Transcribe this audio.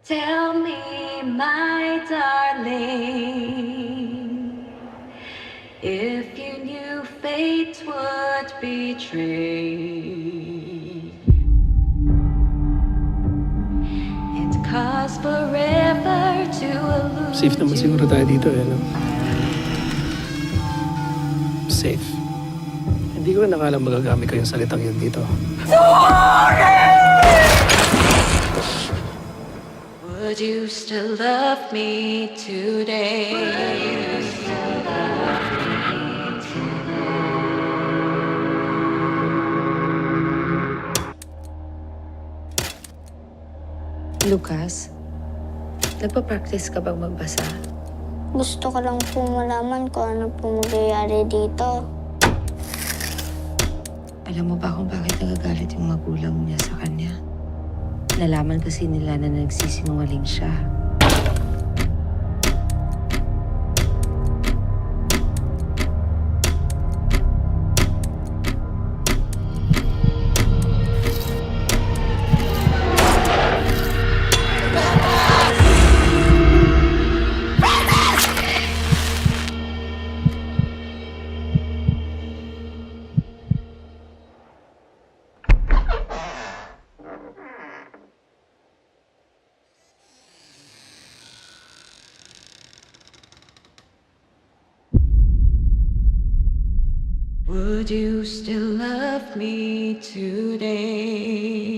Tell me, my darling, if you knew fate would betray and cause forever to elude Safe naman siguro tayo dito no? Safe. Hindi ko nakalang magagamit ko yung salitang yun dito. Would you still love me today? Lucas, nagpa-practice ka bang magbasa? Gusto ko lang po malaman kung ano po magyayari dito. Alam mo ba kung bakit nagagalit yung magulang niya sa kanya? Nalaman kasi nila na nagsisinungaling siya. Would you still love me today?